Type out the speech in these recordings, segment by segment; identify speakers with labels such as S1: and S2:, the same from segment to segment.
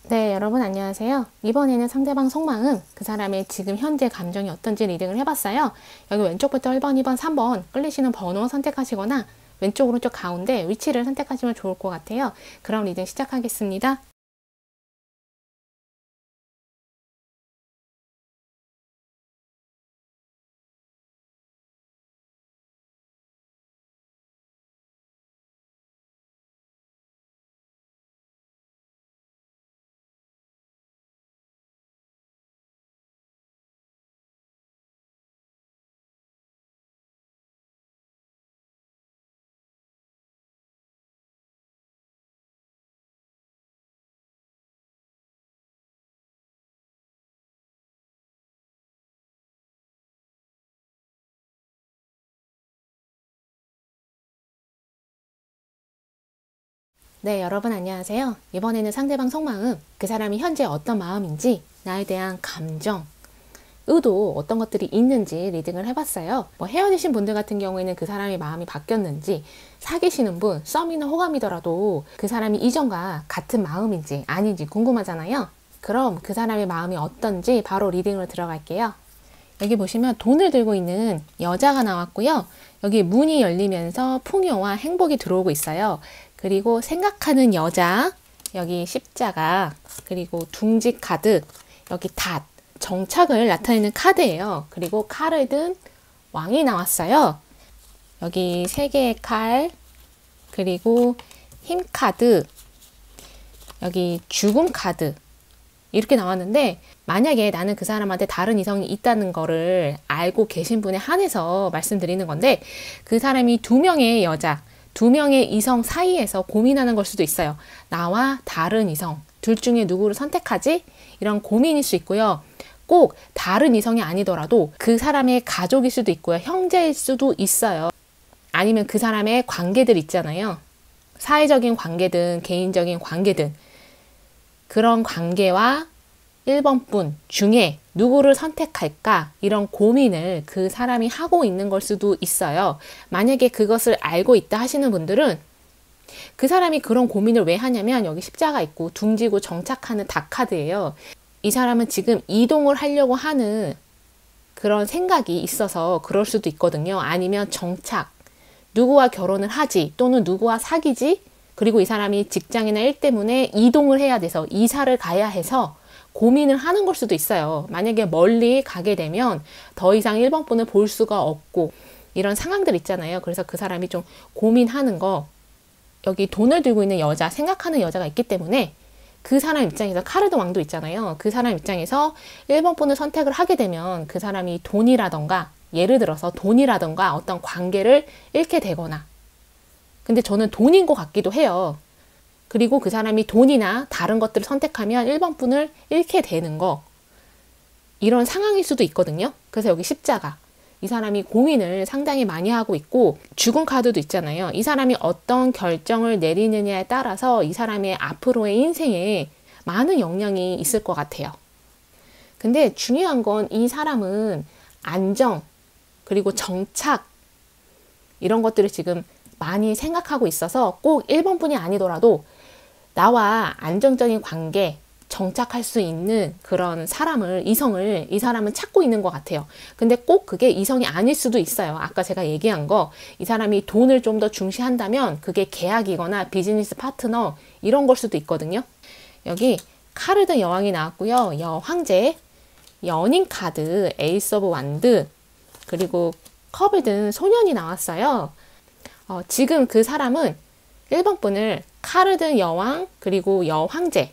S1: 네, 여러분 안녕하세요. 이번에는 상대방 속마음, 그 사람의 지금 현재 감정이 어떤지 리딩을 해봤어요. 여기 왼쪽부터 1번, 2번, 3번 끌리시는 번호 선택하시거나 왼쪽, 오른쪽, 가운데 위치를 선택하시면 좋을 것 같아요. 그럼 리딩 시작하겠습니다. 네, 여러분 안녕하세요. 이번에는 상대방 속마음, 그 사람이 현재 어떤 마음인지, 나에 대한 감정, 의도 어떤 것들이 있는지 리딩을 해봤어요. 헤어지신 분들 같은 경우에는 그 사람의 마음이 바뀌었는지, 사귀시는 분, 썸이나 호감이더라도 그 사람이 이전과 같은 마음인지 아닌지 궁금하잖아요. 그럼 그 사람의 마음이 어떤지 바로 리딩으로 들어갈게요. 여기 보시면 돈을 들고 있는 여자가 나왔고요. 여기 문이 열리면서 풍요와 행복이 들어오고 있어요. 그리고 생각하는 여자, 여기 십자가, 그리고 둥지 카드, 여기 닷, 정착을 나타내는 카드예요. 그리고 칼을 든 왕이 나왔어요. 여기 세 개의 칼, 그리고 힘 카드, 여기 죽음 카드, 이렇게 나왔는데, 만약에 나는 그 사람한테 다른 이성이 있다는 거를 알고 계신 분에 한해서 말씀드리는 건데, 그 사람이 두 명의 여자, 두 명의 이성 사이에서 고민하는 걸 수도 있어요. 나와 다른 이성, 둘 중에 누구를 선택하지? 이런 고민일 수 있고요. 꼭 다른 이성이 아니더라도 그 사람의 가족일 수도 있고요. 형제일 수도 있어요. 아니면 그 사람의 관계들 있잖아요. 사회적인 관계든 개인적인 관계든 그런 관계와 1번 분 중에 누구를 선택할까? 이런 고민을 그 사람이 하고 있는 걸 수도 있어요. 만약에 그것을 알고 있다 하시는 분들은 그 사람이 그런 고민을 왜 하냐면 여기 십자가 있고 둥지고 정착하는 닷 카드예요. 이 사람은 지금 이동을 하려고 하는 그런 생각이 있어서 그럴 수도 있거든요. 아니면 정착, 누구와 결혼을 하지 또는 누구와 사귀지? 그리고 이 사람이 직장이나 일 때문에 이동을 해야 돼서 이사를 가야 해서 고민을 하는 걸 수도 있어요. 만약에 멀리 가게 되면 더 이상 1번 분을 볼 수가 없고 이런 상황들 있잖아요. 그래서 그 사람이 좀 고민하는 거, 여기 돈을 들고 있는 여자, 생각하는 여자가 있기 때문에 그 사람 입장에서 카르드 왕도 있잖아요. 그 사람 입장에서 1번 분을 선택을 하게 되면 그 사람이 돈이라던가 예를 들어서 돈이라던가 어떤 관계를 잃게 되거나, 근데 저는 돈인 것 같기도 해요. 그리고 그 사람이 돈이나 다른 것들을 선택하면 1번 분을 잃게 되는 거, 이런 상황일 수도 있거든요. 그래서 여기 십자가, 이 사람이 고민을 상당히 많이 하고 있고, 죽은 카드도 있잖아요. 이 사람이 어떤 결정을 내리느냐에 따라서 이 사람의 앞으로의 인생에 많은 영향이 있을 것 같아요. 근데 중요한 건 이 사람은 안정, 그리고 정착, 이런 것들을 지금 많이 생각하고 있어서 꼭 1번 분이 아니더라도 나와 안정적인 관계, 정착할 수 있는 그런 사람을, 이성을 이 사람은 찾고 있는 것 같아요. 근데 꼭 그게 이성이 아닐 수도 있어요. 아까 제가 얘기한 거, 이 사람이 돈을 좀 더 중시한다면 그게 계약이거나 비즈니스 파트너 이런 걸 수도 있거든요. 여기 카르드 여왕이 나왔고요. 여황제, 연인 카드, 에이스 오브 완드, 그리고 컵을 든 소년이 나왔어요. 지금 그 사람은 1번 분을 카르드 여왕 그리고 여황제,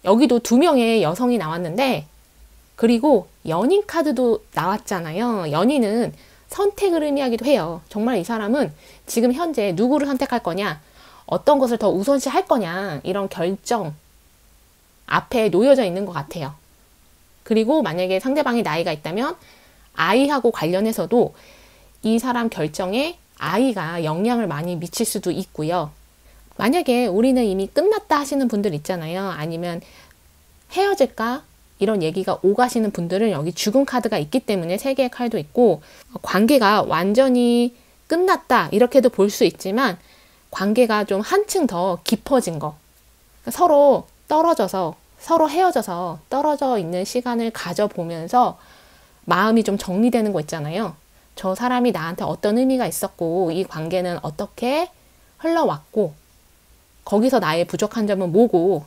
S1: 여기도 두 명의 여성이 나왔는데, 그리고 연인 카드도 나왔잖아요. 연인은 선택을 의미하기도 해요. 정말 이 사람은 지금 현재 누구를 선택할 거냐, 어떤 것을 더 우선시 할 거냐, 이런 결정 앞에 놓여져 있는 것 같아요. 그리고 만약에 상대방이 나이가 있다면 아이하고 관련해서도 이 사람 결정에 아이가 영향을 많이 미칠 수도 있고요. 만약에 우리는 이미 끝났다 하시는 분들 있잖아요. 아니면 헤어질까? 이런 얘기가 오가시는 분들은 여기 죽음 카드가 있기 때문에 3개의 칼도 있고, 관계가 완전히 끝났다 이렇게도 볼 수 있지만 관계가 좀 한층 더 깊어진 거, 서로 서로 헤어져서 떨어져 있는 시간을 가져보면서 마음이 좀 정리되는 거 있잖아요. 저 사람이 나한테 어떤 의미가 있었고, 이 관계는 어떻게 흘러왔고, 거기서 나의 부족한 점은 뭐고,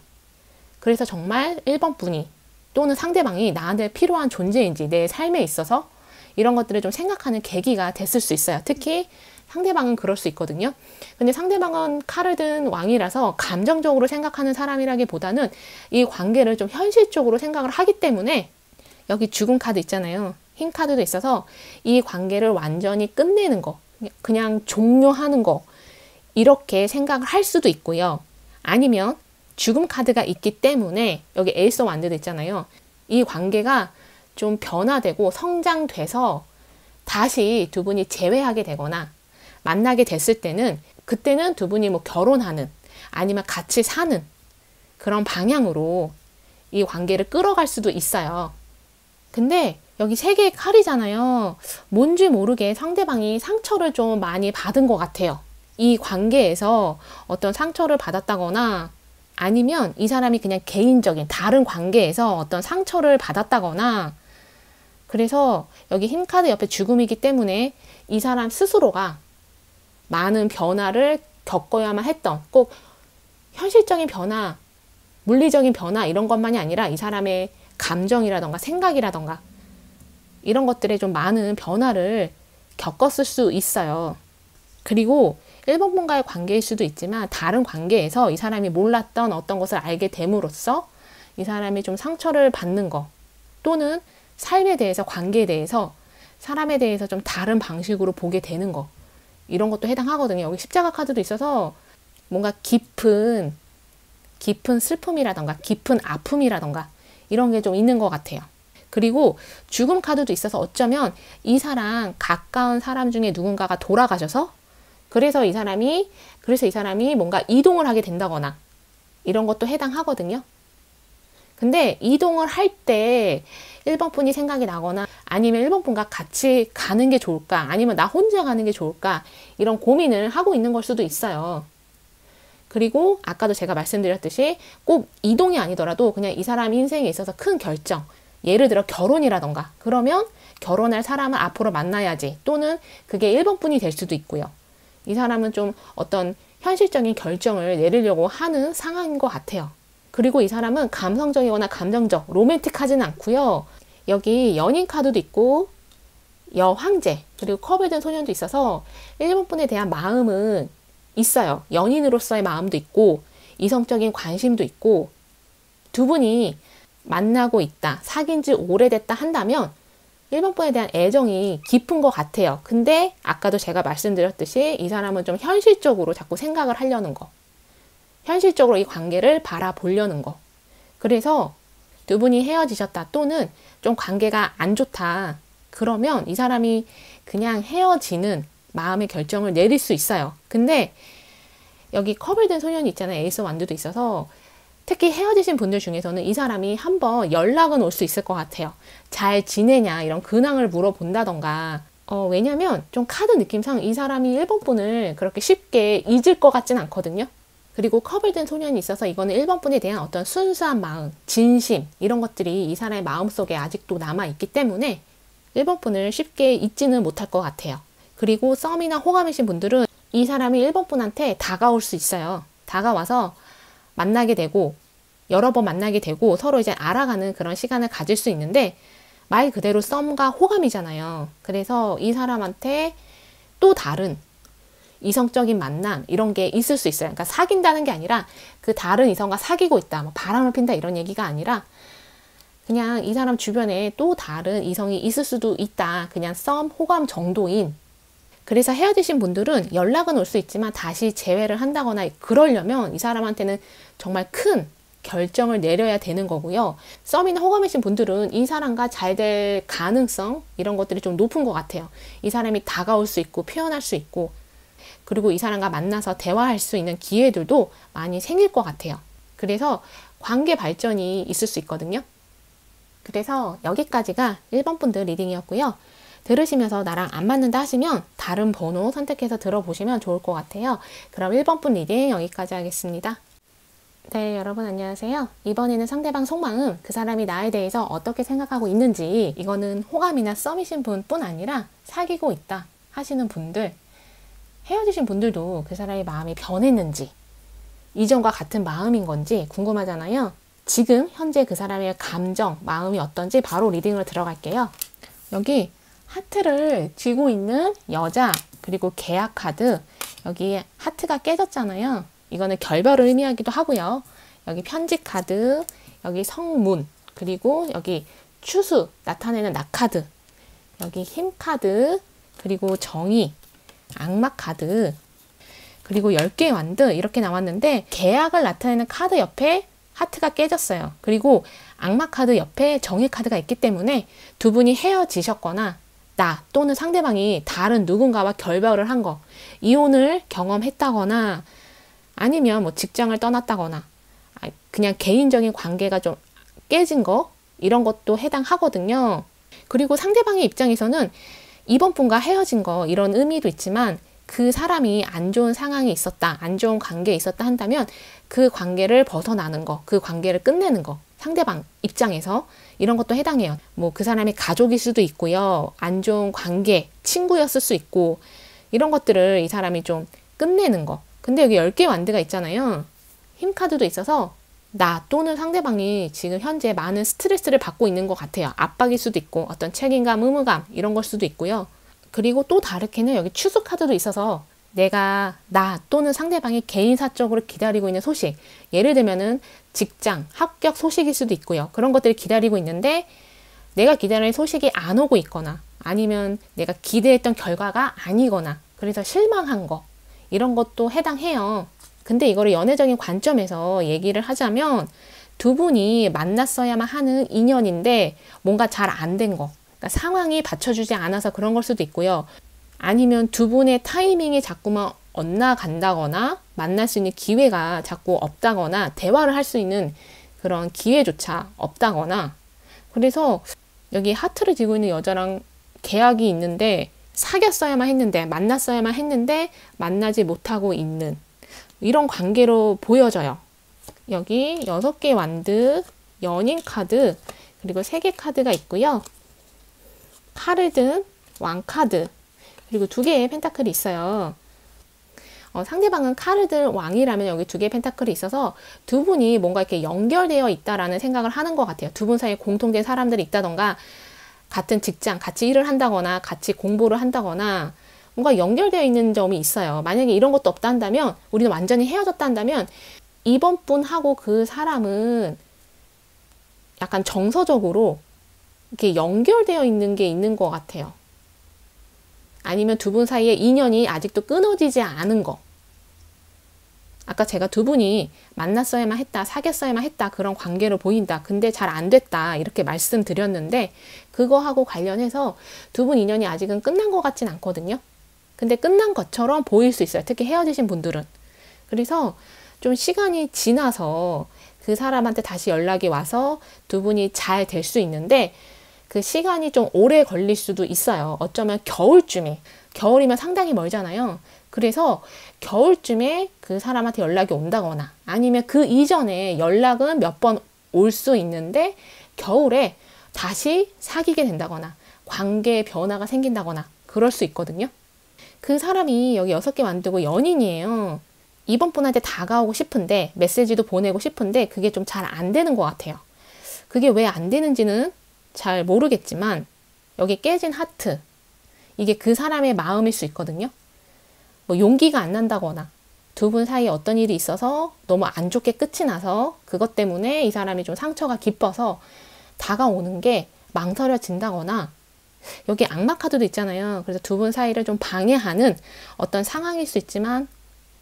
S1: 그래서 정말 1번 분이 또는 상대방이 나한테 필요한 존재인지, 내 삶에 있어서 이런 것들을 좀 생각하는 계기가 됐을 수 있어요. 특히 상대방은 그럴 수 있거든요. 근데 상대방은 칼을 든 왕이라서 감정적으로 생각하는 사람이라기보다는 이 관계를 좀 현실적으로 생각을 하기 때문에, 여기 죽은 카드 있잖아요. 흰 카드도 있어서 이 관계를 완전히 끝내는 거, 그냥 종료하는 거, 이렇게 생각을 할 수도 있고요. 아니면 죽음 카드가 있기 때문에 여기 에이스 오브 완드도 있잖아요. 이 관계가 좀 변화되고 성장돼서 다시 두 분이 재회하게 되거나 만나게 됐을 때는, 그때는 두 분이 뭐 결혼하는 아니면 같이 사는 그런 방향으로 이 관계를 끌어갈 수도 있어요. 근데 여기 세 개의 칼이잖아요. 뭔지 모르게 상대방이 상처를 좀 많이 받은 것 같아요. 이 관계에서 어떤 상처를 받았다거나, 아니면 이 사람이 그냥 개인적인 다른 관계에서 어떤 상처를 받았다거나, 그래서 여기 흰 카드 옆에 죽음이기 때문에 이 사람 스스로가 많은 변화를 겪어야만 했던, 꼭 현실적인 변화, 물리적인 변화 이런 것만이 아니라 이 사람의 감정이라던가 생각이라던가 이런 것들에 좀 많은 변화를 겪었을 수 있어요. 그리고 1번 분과의 관계일 수도 있지만 다른 관계에서 이 사람이 몰랐던 어떤 것을 알게 됨으로써 이 사람이 좀 상처를 받는 거, 또는 삶에 대해서, 관계에 대해서, 사람에 대해서 좀 다른 방식으로 보게 되는 거, 이런 것도 해당하거든요. 여기 십자가 카드도 있어서 뭔가 깊은 슬픔이라던가 깊은 아픔이라던가 이런 게 좀 있는 것 같아요. 그리고 죽음 카드도 있어서 어쩌면 이 사람, 가까운 사람 중에 누군가가 돌아가셔서 그래서 이 사람이 뭔가 이동을 하게 된다거나 이런 것도 해당하거든요. 근데 이동을 할 때 1번 분이 생각이 나거나, 아니면 1번 분과 같이 가는 게 좋을까, 아니면 나 혼자 가는 게 좋을까, 이런 고민을 하고 있는 걸 수도 있어요. 그리고 아까도 제가 말씀드렸듯이 꼭 이동이 아니더라도 그냥 이 사람 인생에 있어서 큰 결정, 예를 들어 결혼이라던가, 그러면 결혼할 사람을 앞으로 만나야지, 또는 그게 1번 분이 될 수도 있고요. 이 사람은 좀 어떤 현실적인 결정을 내리려고 하는 상황인 것 같아요. 그리고 이 사람은 감성적이거나 감정적, 로맨틱하지는 않고요. 여기 연인 카드도 있고 여황제, 그리고 컵을 든 소년도 있어서 1번 분에 대한 마음은 있어요. 연인으로서의 마음도 있고 이성적인 관심도 있고, 두 분이 만나고 있다, 사귄 지 오래됐다 한다면 1번 분에 대한 애정이 깊은 것 같아요. 근데 아까도 제가 말씀드렸듯이 이 사람은 좀 현실적으로 자꾸 생각을 하려는 거, 현실적으로 이 관계를 바라보려는 거. 그래서 두 분이 헤어지셨다, 또는 좀 관계가 안 좋다, 그러면 이 사람이 그냥 헤어지는 마음의 결정을 내릴 수 있어요. 근데 여기 컵을 든 소년이 있잖아요. 에이스 완드도 있어서 특히 헤어지신 분들 중에서는 이 사람이 한번 연락은 올 수 있을 것 같아요. 잘 지내냐 이런 근황을 물어본다던가. 왜냐면 좀 카드 느낌상 이 사람이 1번 분을 그렇게 쉽게 잊을 것 같진 않거든요. 그리고 컵을 든 소년이 있어서 이거는 1번 분에 대한 어떤 순수한 마음, 진심, 이런 것들이 이 사람의 마음속에 아직도 남아있기 때문에 1번 분을 쉽게 잊지는 못할 것 같아요. 그리고 썸이나 호감이신 분들은 이 사람이 1번 분한테 다가올 수 있어요. 다가와서 만나게 되고 여러 번 만나게 되고 서로 이제 알아가는 그런 시간을 가질 수 있는데, 말 그대로 썸과 호감이잖아요. 그래서 이 사람한테 또 다른 이성적인 만남 이런 게 있을 수 있어요. 그러니까 사귄다는 게 아니라 그 다른 이성과 사귀고 있다, 뭐 바람을 핀다 이런 얘기가 아니라 그냥 이 사람 주변에 또 다른 이성이 있을 수도 있다. 그냥 썸, 호감 정도인. 그래서 헤어지신 분들은 연락은 올 수 있지만 다시 재회를 한다거나 그러려면 이 사람한테는 정말 큰 결정을 내려야 되는 거고요. 썸이나 호감이신 분들은 이 사람과 잘 될 가능성 이런 것들이 좀 높은 것 같아요. 이 사람이 다가올 수 있고 표현할 수 있고, 그리고 이 사람과 만나서 대화할 수 있는 기회들도 많이 생길 것 같아요. 그래서 관계 발전이 있을 수 있거든요. 그래서 여기까지가 1번 분들 리딩이었고요. 들으시면서 나랑 안 맞는다 하시면 다른 번호 선택해서 들어보시면 좋을 것 같아요. 그럼 1번 분 리딩 여기까지 하겠습니다. 네, 여러분 안녕하세요. 이번에는 상대방 속마음, 그 사람이 나에 대해서 어떻게 생각하고 있는지, 이거는 호감이나 썸이신 분뿐 아니라 사귀고 있다 하시는 분들, 헤어지신 분들도 그 사람의 마음이 변했는지, 이전과 같은 마음인 건지 궁금하잖아요. 지금 현재 그 사람의 감정, 마음이 어떤지 바로 리딩으로 들어갈게요. 여기 하트를 쥐고 있는 여자, 그리고 계약 카드, 여기 하트가 깨졌잖아요. 이거는 결별을 의미하기도 하고요. 여기 편지 카드, 여기 성문, 그리고 여기 추수, 나타내는 낙카드, 여기 힘 카드, 그리고 정의, 악마 카드, 그리고 10개의 완드 이렇게 나왔는데, 계약을 나타내는 카드 옆에 하트가 깨졌어요. 그리고 악마 카드 옆에 정의 카드가 있기 때문에 두 분이 헤어지셨거나 나 또는 상대방이 다른 누군가와 결별을 한 거, 이혼을 경험했다거나 아니면 뭐 직장을 떠났다거나 그냥 개인적인 관계가 좀 깨진 거, 이런 것도 해당하거든요. 그리고 상대방의 입장에서는 이번 분과 헤어진 거, 이런 의미도 있지만 그 사람이 안 좋은 상황이 있었다, 안 좋은 관계에 있었다 한다면 그 관계를 벗어나는 거, 그 관계를 끝내는 거, 상대방 입장에서 이런 것도 해당해요. 뭐 그 사람이 가족일 수도 있고요, 안 좋은 관계, 친구였을 수 있고, 이런 것들을 이 사람이 좀 끝내는 거. 근데 여기 10개 완드가 있잖아요. 힘 카드도 있어서 나 또는 상대방이 지금 현재 많은 스트레스를 받고 있는 것 같아요. 압박일 수도 있고 어떤 책임감, 의무감 이런 걸 수도 있고요. 그리고 또 다르게는 여기 추수 카드도 있어서 내가 나 또는 상대방이 개인사적으로 기다리고 있는 소식, 예를 들면은 직장, 합격 소식일 수도 있고요. 그런 것들을 기다리고 있는데 내가 기다리는 소식이 안 오고 있거나 아니면 내가 기대했던 결과가 아니거나 그래서 실망한 거, 이런 것도 해당해요. 근데 이거를 연애적인 관점에서 얘기를 하자면 두 분이 만났어야만 하는 인연인데 뭔가 잘 안 된 거, 그러니까 상황이 받쳐주지 않아서 그런 걸 수도 있고요. 아니면 두 분의 타이밍이 자꾸만 엇나간다거나 만날 수 있는 기회가 자꾸 없다거나 대화를 할 수 있는 그런 기회조차 없다거나, 그래서 여기 하트를 쥐고 있는 여자랑 계약이 있는데 사귀었어야만 했는데, 만났어야만 했는데 만나지 못하고 있는 이런 관계로 보여져요. 여기 6개 완드, 연인 카드, 그리고 3개 카드가 있고요. 칼을 든 왕 카드, 그리고 2개의 펜타클이 있어요. 상대방은 칼을 든 왕이라면 여기 2개의 펜타클이 있어서 두 분이 뭔가 이렇게 연결되어 있다라는 생각을 하는 것 같아요. 두 분 사이에 공통된 사람들이 있다던가, 같은 직장, 같이 일을 한다거나, 같이 공부를 한다거나, 뭔가 연결되어 있는 점이 있어요. 만약에 이런 것도 없다 한다면, 우리는 완전히 헤어졌다 한다면, 이번 분하고 그 사람은 약간 정서적으로 이렇게 연결되어 있는 게 있는 것 같아요. 아니면 두 분 사이에 인연이 아직도 끊어지지 않은 거. 아까 제가 두 분이 만났어야만 했다, 사귀었어야만 했다, 그런 관계로 보인다. 근데 잘 안 됐다, 이렇게 말씀드렸는데 그거하고 관련해서 두 분 인연이 아직은 끝난 것 같진 않거든요. 근데 끝난 것처럼 보일 수 있어요. 특히 헤어지신 분들은. 그래서 좀 시간이 지나서 그 사람한테 다시 연락이 와서 두 분이 잘 될 수 있는데 그 시간이 좀 오래 걸릴 수도 있어요. 어쩌면 겨울쯤에, 겨울이면 상당히 멀잖아요. 그래서 겨울쯤에 그 사람한테 연락이 온다거나 아니면 그 이전에 연락은 몇 번 올 수 있는데 겨울에 다시 사귀게 된다거나 관계에 변화가 생긴다거나 그럴 수 있거든요. 그 사람이 여기 6개 만들고 연인이에요. 이번 분한테 다가오고 싶은데 메시지도 보내고 싶은데 그게 좀 잘 안 되는 것 같아요. 그게 왜 안 되는지는 잘 모르겠지만 여기 깨진 하트, 이게 그 사람의 마음일 수 있거든요. 뭐 용기가 안 난다거나 두 분 사이에 어떤 일이 있어서 너무 안 좋게 끝이 나서 그것 때문에 이 사람이 좀 상처가 깊어서 다가오는 게 망설여진다거나, 여기 악마 카드도 있잖아요. 그래서 두 분 사이를 좀 방해하는 어떤 상황일 수 있지만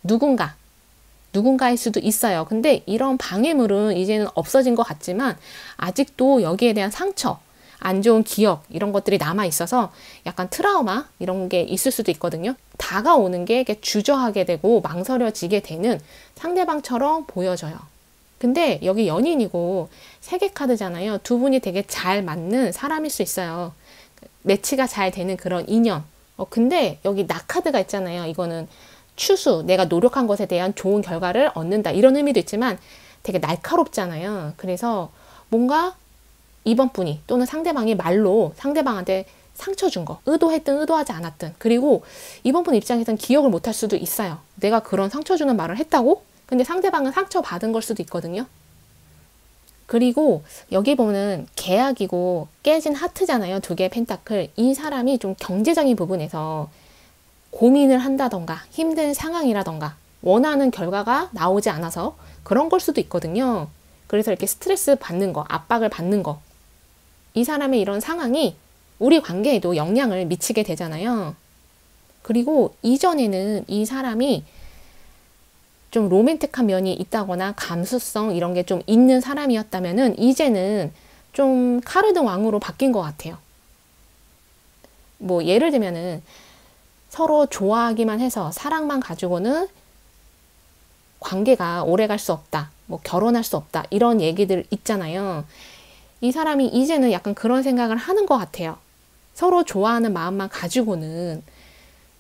S1: 누군가일 수도 있어요. 근데 이런 방해물은 이제는 없어진 것 같지만 아직도 여기에 대한 상처, 안 좋은 기억 이런 것들이 남아 있어서 약간 트라우마 이런 게 있을 수도 있거든요. 다가오는 게 주저하게 되고 망설여지게 되는 상대방처럼 보여져요. 근데 여기 연인이고 3개 카드잖아요. 두 분이 되게 잘 맞는 사람일 수 있어요. 매치가 잘 되는 그런 인연. 근데 여기 나 카드가 있잖아요. 이거는 추수, 내가 노력한 것에 대한 좋은 결과를 얻는다 이런 의미도 있지만 되게 날카롭잖아요. 그래서 뭔가 이번 분이 또는 상대방이 말로 상대방한테 상처 준 거, 의도했든 의도하지 않았든, 그리고 이번 분 입장에서는 기억을 못할 수도 있어요. 내가 그런 상처 주는 말을 했다고? 근데 상대방은 상처 받은 걸 수도 있거든요. 그리고 여기 보면 계약이고 깨진 하트잖아요. 두 개의 펜타클. 이 사람이 좀 경제적인 부분에서 고민을 한다던가 힘든 상황이라던가 원하는 결과가 나오지 않아서 그런 걸 수도 있거든요. 그래서 이렇게 스트레스 받는 거, 압박을 받는 거. 이 사람의 이런 상황이 우리 관계에도 영향을 미치게 되잖아요. 그리고 이전에는 이 사람이 좀 로맨틱한 면이 있다거나 감수성 이런 게 좀 있는 사람이었다면은 이제는 좀 카르드 왕으로 바뀐 것 같아요. 뭐 예를 들면은 서로 좋아하기만 해서 사랑만 가지고는 관계가 오래 갈 수 없다. 뭐 결혼할 수 없다. 이런 얘기들 있잖아요. 이 사람이 이제는 약간 그런 생각을 하는 것 같아요. 서로 좋아하는 마음만 가지고는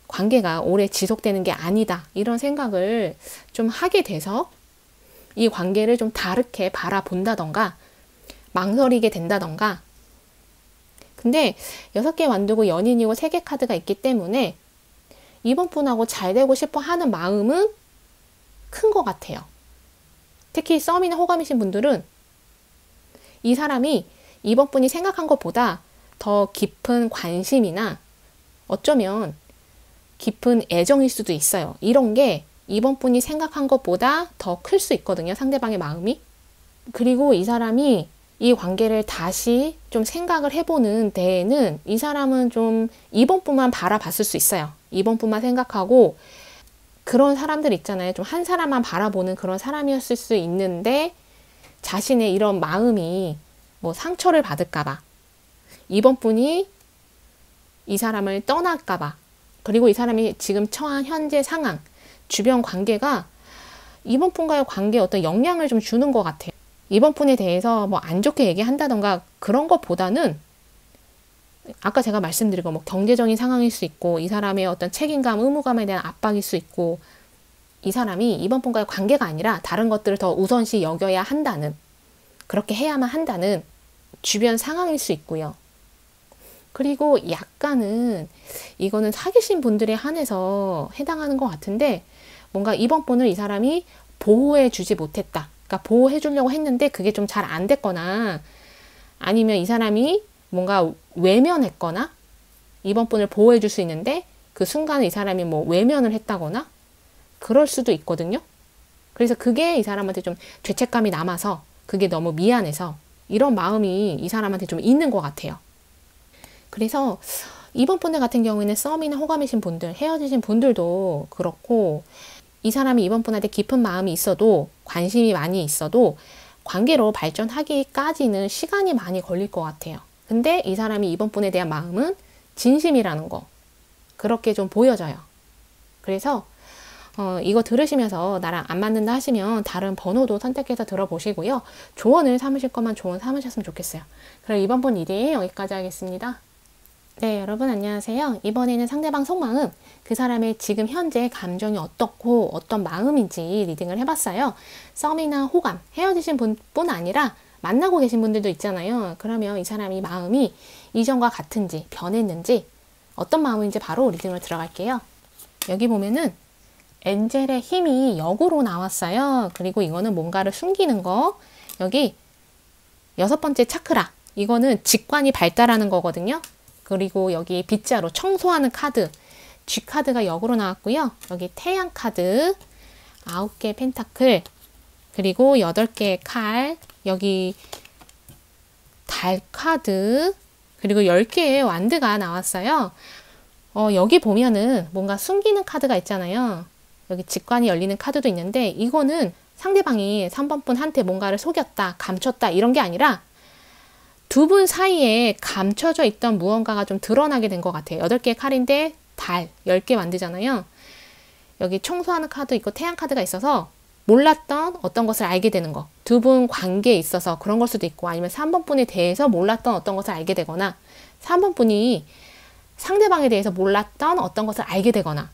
S1: 관계가 오래 지속되는 게 아니다. 이런 생각을 좀 하게 돼서 이 관계를 좀 다르게 바라본다던가 망설이게 된다던가. 근데 6개 완두고 연인이고 3개 카드가 있기 때문에 이번 분하고 잘 되고 싶어 하는 마음은 큰 것 같아요. 특히 썸이나 호감이신 분들은 이 사람이 이번 분이 생각한 것보다 더 깊은 관심이나 어쩌면 깊은 애정일 수도 있어요. 이런 게 이번 분이 생각한 것보다 더 클 수 있거든요. 상대방의 마음이. 그리고 이 사람이 이 관계를 다시 좀 생각을 해보는 데에는 이 사람은 좀 이번 분만 바라봤을 수 있어요. 이번 분만 생각하고 그런 사람들 있잖아요. 좀 한 사람만 바라보는 그런 사람이었을 수 있는데 자신의 이런 마음이 뭐 상처를 받을까봐 이번 분이 이 사람을 떠날까봐 그리고 이 사람이 지금 처한 현재 상황 주변 관계가 이번 분과의 관계에 어떤 영향을 좀 주는 것 같아요. 이번 분에 대해서 뭐 안 좋게 얘기한다던가 그런 것보다는 아까 제가 말씀드린 거 뭐 경제적인 상황일 수 있고 이 사람의 어떤 책임감, 의무감에 대한 압박일 수 있고 이 사람이 이번 분과의 관계가 아니라 다른 것들을 더 우선시 여겨야 한다는 그렇게 해야만 한다는 주변 상황일 수 있고요. 그리고 약간은 이거는 사귀신 분들에 한해서 해당하는 것 같은데 뭔가 이번 분을 이 사람이 보호해 주지 못했다. 그러니까 보호해 주려고 했는데 그게 좀 잘 안 됐거나 아니면 이 사람이 뭔가 외면했거나 이번 분을 보호해 줄 수 있는데 그 순간에 이 사람이 뭐 외면을 했다거나 그럴 수도 있거든요. 그래서 그게 이 사람한테 좀 죄책감이 남아서 그게 너무 미안해서 이런 마음이 이 사람한테 좀 있는 것 같아요. 그래서 이번 분들 같은 경우에는 썸이나 호감이신 분들, 헤어지신 분들도 그렇고 이 사람이 이번 분한테 깊은 마음이 있어도 관심이 많이 있어도 관계로 발전하기까지는 시간이 많이 걸릴 것 같아요. 근데 이 사람이 이번 분에 대한 마음은 진심이라는 거 그렇게 좀 보여져요. 그래서 이거 들으시면서 나랑 안 맞는다 하시면 다른 번호도 선택해서 들어보시고요. 조언을 삼으실 거면 조언 삼으셨으면 좋겠어요. 그럼 이번 분 리딩 여기까지 하겠습니다. 네, 여러분 안녕하세요. 이번에는 상대방 속마음, 그 사람의 지금 현재 감정이 어떻고 어떤 마음인지 리딩을 해봤어요. 썸이나 호감, 헤어지신 분뿐 아니라 만나고 계신 분들도 있잖아요. 그러면 이 사람이 마음이 이전과 같은지 변했는지 어떤 마음인지 바로 리딩으로 들어갈게요. 여기 보면은 엔젤의 힘이 역으로 나왔어요. 그리고 이거는 뭔가를 숨기는 거. 여기 6번째 차크라. 이거는 직관이 발달하는 거거든요. 그리고 여기 빗자루 청소하는 카드 G 카드가 역으로 나왔고요. 여기 태양 카드 9개 펜타클 그리고 8개의 칼 여기 달 카드 그리고 10개의 완드가 나왔어요. 여기 보면은 뭔가 숨기는 카드가 있잖아요. 여기 직관이 열리는 카드도 있는데 이거는 상대방이 3번 분한테 뭔가를 속였다, 감췄다 이런 게 아니라 두 분 사이에 감춰져 있던 무언가가 좀 드러나게 된 것 같아요. 8개의 칼인데 달, 10개 만들잖아요. 여기 청소하는 카드 있고 태양 카드가 있어서 몰랐던 어떤 것을 알게 되는 거. 두 분 관계에 있어서 그런 걸 수도 있고 아니면 3번 분에 대해서 몰랐던 어떤 것을 알게 되거나 3번 분이 상대방에 대해서 몰랐던 어떤 것을 알게 되거나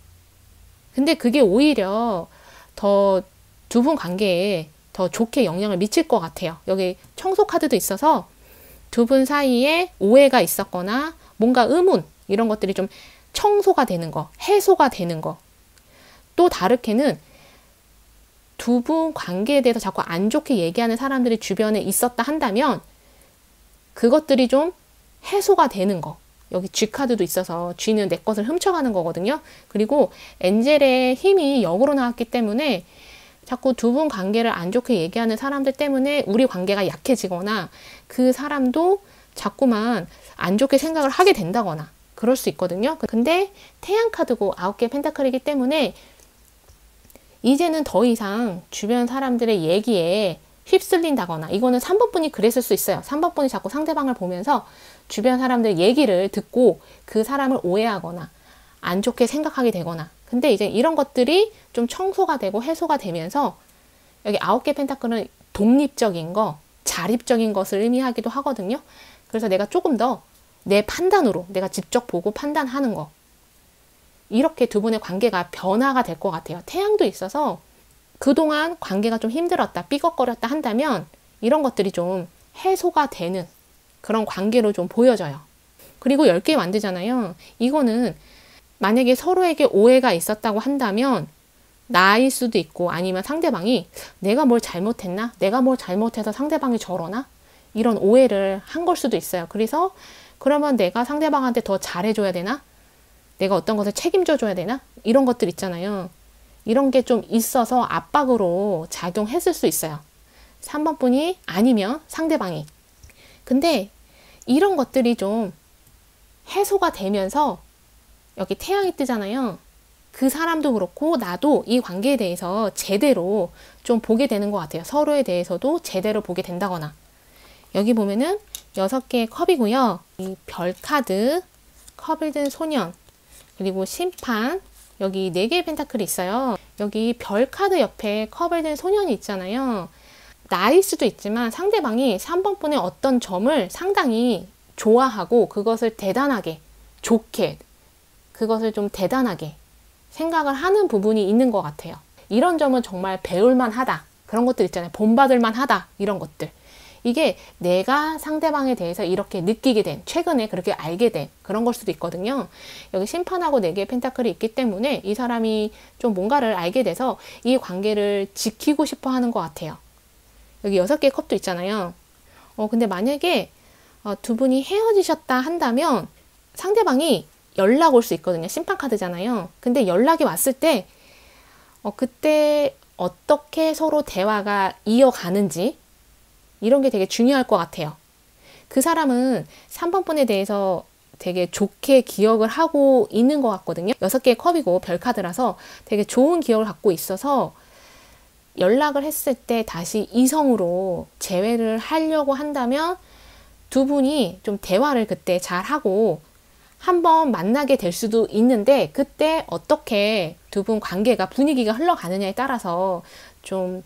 S1: 근데 그게 오히려 더 두 분 관계에 더 좋게 영향을 미칠 것 같아요. 여기 청소 카드도 있어서 두 분 사이에 오해가 있었거나 뭔가 의문 이런 것들이 좀 청소가 되는 거, 해소가 되는 거. 또 다르게는 두 분 관계에 대해서 자꾸 안 좋게 얘기하는 사람들이 주변에 있었다 한다면 그것들이 좀 해소가 되는 거. 여기 G 카드도 있어서 G는 내 것을 훔쳐가는 거거든요. 그리고 엔젤의 힘이 역으로 나왔기 때문에 자꾸 두 분 관계를 안 좋게 얘기하는 사람들 때문에 우리 관계가 약해지거나 그 사람도 자꾸만 안 좋게 생각을 하게 된다거나 그럴 수 있거든요. 근데 태양 카드고 9개 펜타클이기 때문에 이제는 더 이상 주변 사람들의 얘기에 휩쓸린다거나 이거는 3번 분이 그랬을 수 있어요. 3번 분이 자꾸 상대방을 보면서 주변 사람들의 얘기를 듣고 그 사람을 오해하거나 안 좋게 생각하게 되거나 근데 이제 이런 것들이 좀 청소가 되고 해소가 되면서 여기 9개 펜타클은 독립적인 거, 자립적인 것을 의미하기도 하거든요. 그래서 내가 조금 더 내 판단으로 내가 직접 보고 판단하는 거 이렇게 두 분의 관계가 변화가 될 것 같아요. 태양도 있어서 그동안 관계가 좀 힘들었다, 삐걱거렸다 한다면 이런 것들이 좀 해소가 되는 그런 관계로 좀 보여져요. 그리고 10개 만들잖아요. 이거는 만약에 서로에게 오해가 있었다고 한다면 나일 수도 있고 아니면 상대방이 내가 뭘 잘못했나? 내가 뭘 잘못해서 상대방이 저러나? 이런 오해를 한 걸 수도 있어요. 그래서 그러면 내가 상대방한테 더 잘해줘야 되나? 내가 어떤 것을 책임져 줘야 되나? 이런 것들 있잖아요. 이런 게 좀 있어서 압박으로 작용했을 수 있어요. 3번 분이 아니면 상대방이. 근데 이런 것들이 좀 해소가 되면서 여기 태양이 뜨잖아요. 그 사람도 그렇고 나도 이 관계에 대해서 제대로 좀 보게 되는 것 같아요. 서로에 대해서도 제대로 보게 된다거나. 여기 보면은 6개의 컵이고요. 이 별 카드, 컵을 든 소년, 그리고 심판, 여기 4개의 펜타클이 있어요. 여기 별 카드 옆에 컵을 든 소년이 있잖아요. 나일 수도 있지만 상대방이 3번 분의 어떤 점을 상당히 좋아하고 그것을 대단하게, 좋게, 그것을 좀 대단하게 생각을 하는 부분이 있는 것 같아요. 이런 점은 정말 배울만 하다. 그런 것들 있잖아요. 본받을만 하다. 이런 것들. 이게 내가 상대방에 대해서 이렇게 느끼게 된, 최근에 그렇게 알게 된 그런 걸 수도 있거든요. 여기 심판하고 4개의 펜타클이 있기 때문에 이 사람이 좀 뭔가를 알게 돼서 이 관계를 지키고 싶어 하는 것 같아요. 여기 6개의 컵도 있잖아요. 근데 만약에 두 분이 헤어지셨다 한다면 상대방이 연락 올 수 있거든요. 심판 카드잖아요. 근데 연락이 왔을 때 그때 어떻게 서로 대화가 이어가는지 이런 게 되게 중요할 것 같아요. 그 사람은 3번 분에 대해서 되게 좋게 기억을 하고 있는 것 같거든요. 6개의 컵이고 별 카드라서 되게 좋은 기억을 갖고 있어서 연락을 했을 때 다시 이성으로 재회를 하려고 한다면 두 분이 좀 대화를 그때 잘 하고 한번 만나게 될 수도 있는데 그때 어떻게 두 분 관계가 분위기가 흘러가느냐에 따라서 좀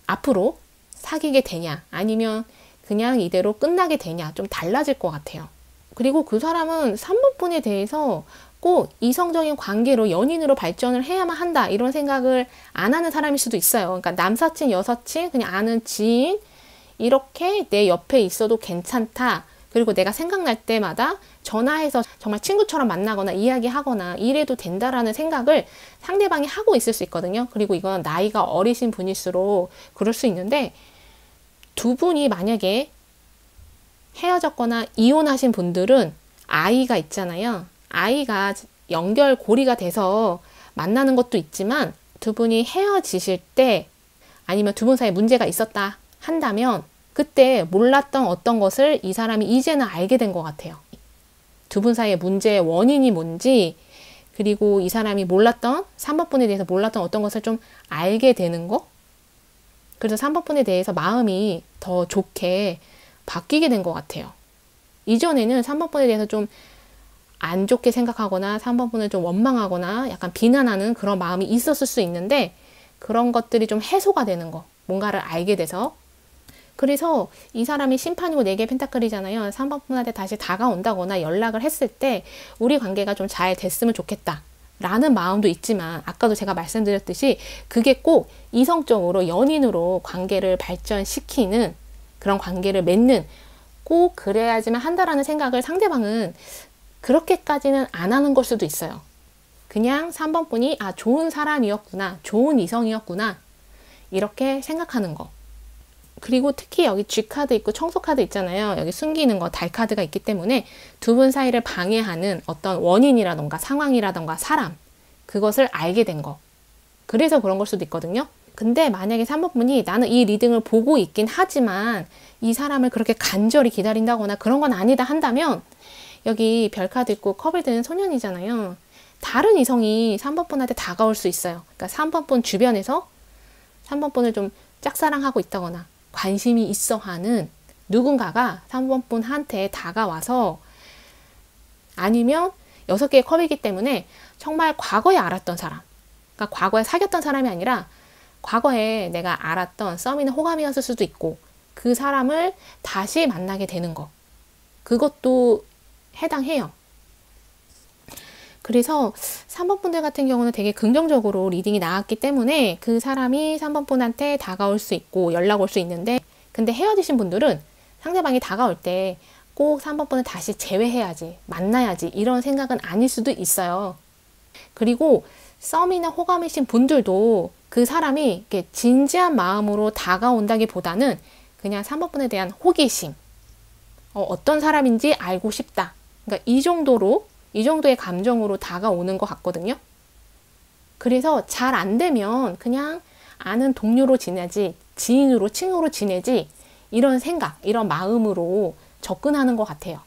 S1: 앞으로 사귀게 되냐 아니면 그냥 이대로 끝나게 되냐 좀 달라질 것 같아요. 그리고 그 사람은 3번 분에 대해서 꼭 이성적인 관계로 연인으로 발전을 해야만 한다 이런 생각을 안 하는 사람일 수도 있어요. 그러니까 남사친, 여사친, 그냥 아는 지인 이렇게 내 옆에 있어도 괜찮다. 그리고 내가 생각날 때마다 전화해서 정말 친구처럼 만나거나 이야기하거나 이래도 된다라는 생각을 상대방이 하고 있을 수 있거든요. 그리고 이건 나이가 어리신 분일수록 그럴 수 있는데 두 분이 만약에 헤어졌거나 이혼하신 분들은 아이가 있잖아요. 아이가 연결고리가 돼서 만나는 것도 있지만 두 분이 헤어지실 때 아니면 두 분 사이에 문제가 있었다 한다면 그때 몰랐던 어떤 것을 이 사람이 이제는 알게 된 것 같아요. 두 분 사이의 문제의 원인이 뭔지 그리고 이 사람이 몰랐던 3번 분에 대해서 몰랐던 어떤 것을 좀 알게 되는 거 그래서 3번 분에 대해서 마음이 더 좋게 바뀌게 된 것 같아요. 이전에는 3번 분에 대해서 좀 안 좋게 생각하거나 3번 분을 좀 원망하거나 약간 비난하는 그런 마음이 있었을 수 있는데 그런 것들이 좀 해소가 되는 거 뭔가를 알게 돼서 그래서 이 사람이 심판이고 4개의 펜타클이잖아요. 3번 분한테 다시 다가온다거나 연락을 했을 때 우리 관계가 좀 잘 됐으면 좋겠다 라는 마음도 있지만 아까도 제가 말씀드렸듯이 그게 꼭 이성적으로 연인으로 관계를 발전시키는 그런 관계를 맺는 꼭 그래야지만 한다라는 생각을 상대방은 그렇게까지는 안 하는 걸 수도 있어요. 그냥 3번 분이 아 좋은 사람이었구나, 좋은 이성이었구나 이렇게 생각하는 거. 그리고 특히 여기 G카드 있고 청소카드 있잖아요. 여기 숨기는 거 달카드가 있기 때문에 두 분 사이를 방해하는 어떤 원인이라던가 상황이라던가 사람, 그것을 알게 된 거. 그래서 그런 걸 수도 있거든요. 근데 만약에 3번 분이 나는 이 리딩을 보고 있긴 하지만 이 사람을 그렇게 간절히 기다린다거나 그런 건 아니다 한다면 여기 별카드 있고 컵을 드는 소년이잖아요. 다른 이성이 3번 분한테 다가올 수 있어요. 그러니까 3번 분 주변에서 3번 분을 좀 짝사랑하고 있다거나 관심이 있어 하는 누군가가 3번 분한테 다가와서, 아니면 6개의 컵이기 때문에 정말 과거에 알았던 사람, 그러니까 과거에 사귀었던 사람이 아니라 과거에 내가 알았던 썸이나 호감이었을 수도 있고 그 사람을 다시 만나게 되는 거, 그것도 해당해요. 그래서 3번 분들 같은 경우는 되게 긍정적으로 리딩이 나왔기 때문에 그 사람이 3번 분한테 다가올 수 있고 연락 올 수 있는데, 근데 헤어지신 분들은 상대방이 다가올 때 꼭 3번 분을 다시 재회해야지, 만나야지 이런 생각은 아닐 수도 있어요. 그리고 썸이나 호감이신 분들도 그 사람이 이렇게 진지한 마음으로 다가온다기보다는 그냥 3번 분에 대한 호기심, 어떤 사람인지 알고 싶다. 그러니까 이 정도의 감정으로 다가오는 것 같거든요. 그래서 잘 안 되면 그냥 아는 동료로 지내지, 지인으로, 친구로 지내지, 이런 생각, 이런 마음으로 접근하는 것 같아요.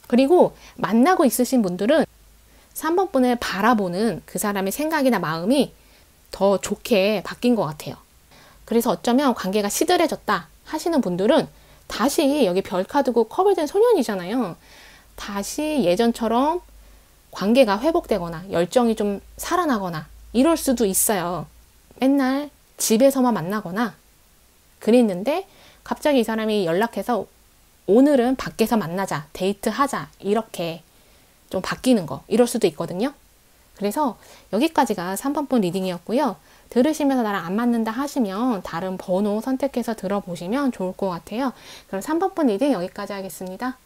S1: 그리고 만나고 있으신 분들은 3번 분을 바라보는 그 사람의 생각이나 마음이 더 좋게 바뀐 것 같아요. 그래서 어쩌면 관계가 시들해졌다 하시는 분들은 다시, 여기 별카드고 컵을 든 소년이잖아요. 다시 예전처럼 관계가 회복되거나 열정이 좀 살아나거나 이럴 수도 있어요. 맨날 집에서만 만나거나 그랬는데 갑자기 이 사람이 연락해서 오늘은 밖에서 만나자, 데이트하자 이렇게 좀 바뀌는 거, 이럴 수도 있거든요. 그래서 여기까지가 3번 분 리딩이었고요. 들으시면서 나랑 안 맞는다 하시면 다른 번호 선택해서 들어보시면 좋을 것 같아요. 그럼 3번 분 리딩 여기까지 하겠습니다.